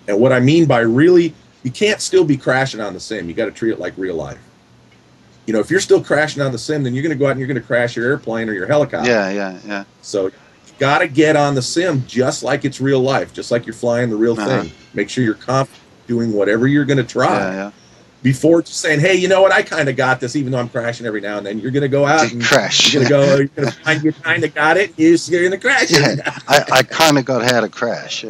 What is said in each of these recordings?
And what I mean by really, you can't still be crashing on the sim. You got to treat it like real life. You know, if you're still crashing on the sim, then you're going to go out and you're going to crash your airplane or your helicopter. Yeah. So you got to get on the sim just like it's real life, just like you're flying the real thing. Make sure you're confident doing whatever you're going to try. Before just saying, hey, you know what, I kind of got this, even though I'm crashing every now and then. You're going to go out and crash. You're going to find you kind of got it. You're going to crash. I kind of got how to crash.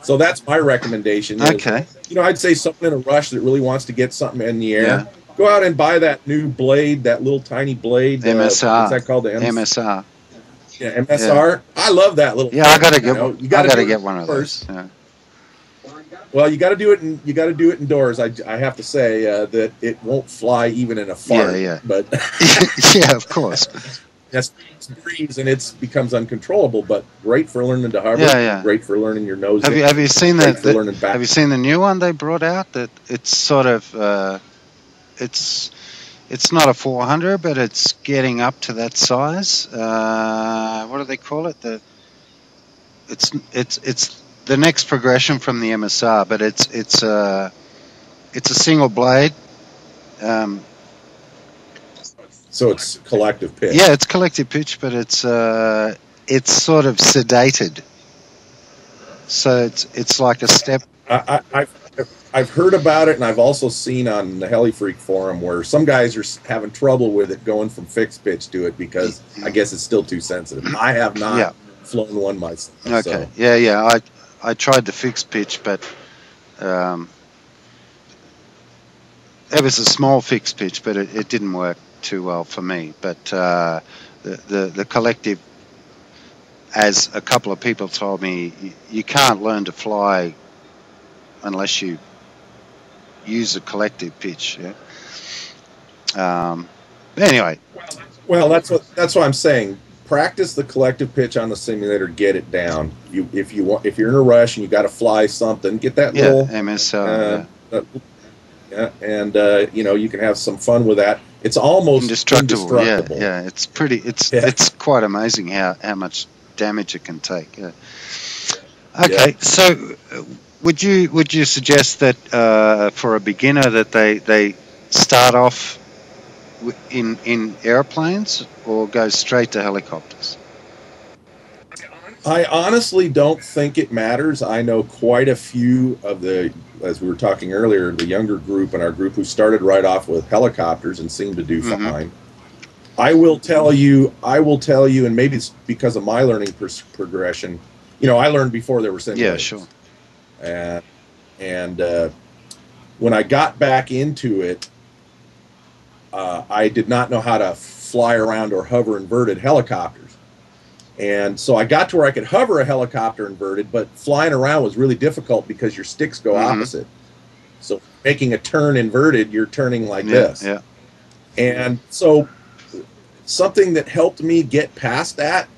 So that's my recommendation. Okay. You know, I'd say someone in a rush that really wants to get something in the air, go out and buy that new blade, that little tiny blade. MSR. What's that called? The MSR. Yeah, MSR. I love that little. Yeah, I got to get one. I got to get one of those. Yeah. Well, you got to do it. You got to do it indoors. I have to say that it won't fly even in a fart. Yeah. But yeah, of course. That's breeze and it becomes uncontrollable. But great for learning to hover. Yeah. Great for learning your nose. Have you seen that? Have you seen the new one they brought out? That it's sort of it's not a 400, but it's getting up to that size. What do they call it? It's the next progression from the MSR, but it's a single blade. So it's collective pitch. Yeah, it's collective pitch, but it's sort of sedated. So it's like a step. I've heard about it, and I've also seen on the Heli Freak forum where some guys are having trouble with it going from fixed pitch to it because I guess it's still too sensitive. I have not flown one myself. Okay. So. Yeah. I tried the fixed pitch, but it was a small fixed pitch, but it didn't work too well for me. But the collective, as a couple of people told me, you can't learn to fly unless you use a collective pitch. Anyway. Well, that's what I'm saying. Practice the collective pitch on the simulator. Get it down. If you're in a rush and you got to fly something, get that little MSR. And you know, you can have some fun with that. It's almost indestructible. Yeah. It's pretty. It's quite amazing how much damage it can take. Yeah. Okay, so would you suggest that for a beginner that they start off in airplanes or go straight to helicopters? I honestly don't think it matters. I know quite a few of the, as we were talking earlier, the younger group in our group who started right off with helicopters and seemed to do fine. I will tell you, and maybe it's because of my learning progression. You know, I learned before there were simulators. Yeah, sure. And when I got back into it, I did not know how to fly around or hover inverted helicopters. And so I got to where I could hover a helicopter inverted, but flying around was really difficult because your sticks go opposite. So making a turn inverted, you're turning like this. Yeah. And so something that helped me get past that,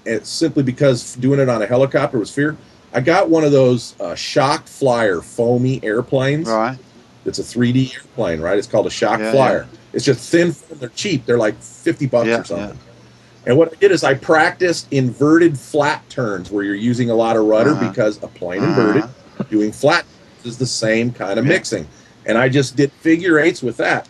it's simply because doing it on a helicopter was fear. I got one of those Shock Flyer foamy airplanes. Right. It's a 3D airplane, right? It's called a Shock Flyer. It's just thin. They're cheap. They're like $50 or something. Yeah. And what I did is I practiced inverted flat turns where you're using a lot of rudder because a plane inverted, doing flat is the same kind of mixing. And I just did figure eights with that.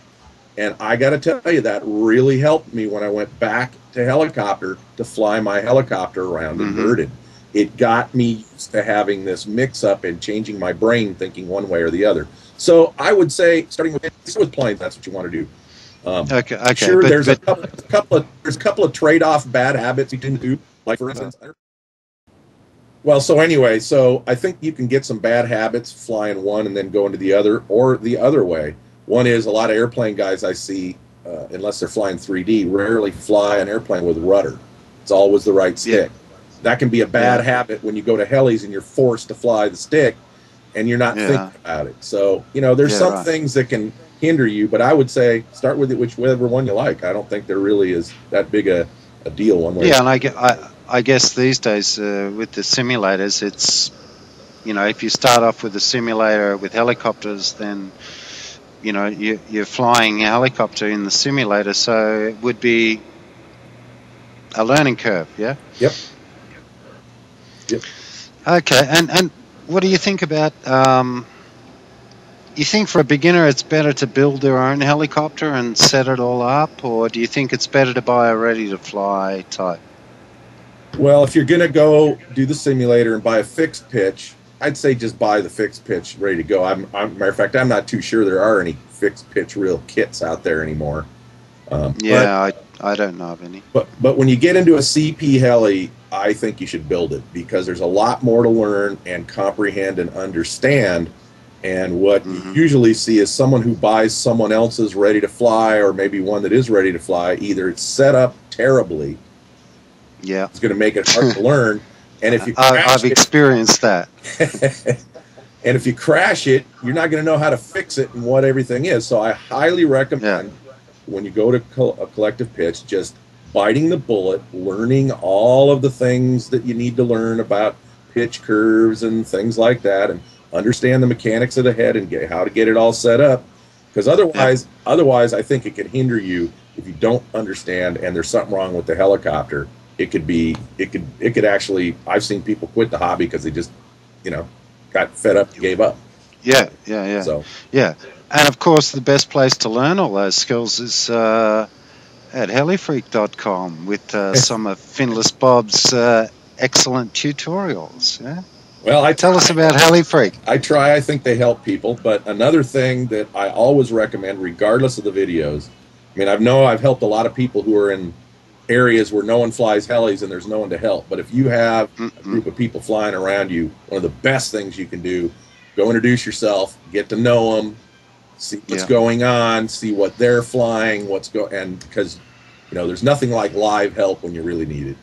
And I got to tell you, that really helped me when I went back to helicopter to fly my helicopter around inverted. It got me used to having this mix-up and changing my brain thinking one way or the other. So I would say, starting with planes, that's what you want to do. Okay. Sure, there's a couple of trade-off bad habits you can do, like for instance. Well, so anyway, so I think you can get some bad habits flying one and then going to the other, or the other way. One is a lot of airplane guys I see, unless they're flying 3D, rarely fly an airplane with rudder. It's always the right stick. That can be a bad habit when you go to helis and you're forced to fly the stick and you're not thinking about it. So, you know, there's some things that can hinder you, but I would say start with it whichever one you like. I don't think there really is that big a deal one way. Yeah, and I guess these days with the simulators, if you start off with a simulator with helicopters, then you're flying a helicopter in the simulator, so it would be a learning curve. Yeah. Yep. Okay. And what do you think about? You think for a beginner it's better to build their own helicopter and set it all up, or do you think it's better to buy a ready-to-fly type? Well, if you're going to go do the simulator and buy a fixed pitch, I'd say just buy the fixed pitch ready to go. Matter of fact, I'm not too sure there are any fixed pitch real kits out there anymore. I don't know of any. But when you get into a CP heli, I think you should build it, because there's a lot more to learn and comprehend and understand. And what you usually see is someone who buys someone else's ready to fly, or maybe one that is ready to fly. Either it's set up terribly, it's going to make it hard to learn, and if you I've experienced that. And if you crash it, you're not going to know how to fix it and what everything is. So I highly recommend when you go to a collective pitch, just biting the bullet, learning all of the things that you need to learn about pitch curves and things like that, and understand the mechanics of the head and how to get it all set up. Because otherwise, I think it can hinder you if you don't understand and there's something wrong with the helicopter. It could actually. I've seen people quit the hobby because they just, got fed up and gave up. Yeah. So and of course, the best place to learn all those skills is at helifreak.com with some of Finless Bob's excellent tutorials. Yeah. Well, tell us about HeliFreak. I think they help people. But another thing that I always recommend, regardless of the videos, I mean, I've helped a lot of people who are in areas where no one flies helis and there's no one to help. But if you have a group of people flying around you, one of the best things you can do, go introduce yourself, get to know them, see what's going on, see what they're flying, and because there's nothing like live help when you really need it.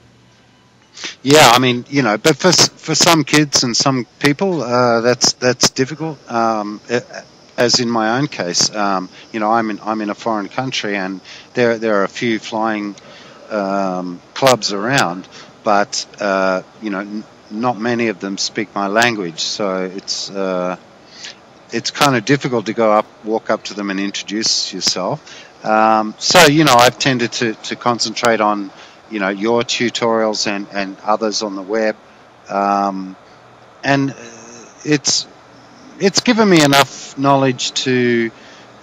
Yeah, I mean, but for some kids and some people, that's difficult. As in my own case, I'm in a foreign country, and there are a few flying clubs around, but not many of them speak my language, so it's kind of difficult to walk up to them and introduce yourself. So I've tended to concentrate on your tutorials and others on the web, and it's given me enough knowledge to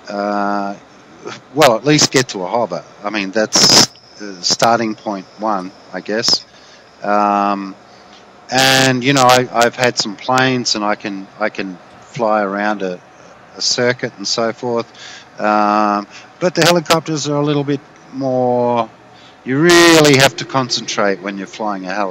at least get to a hobber. I mean, that's starting point one, I guess. And I've had some planes, and I can fly around a circuit and so forth. But the helicopters are a little bit more. You really have to concentrate when you're flying a heli.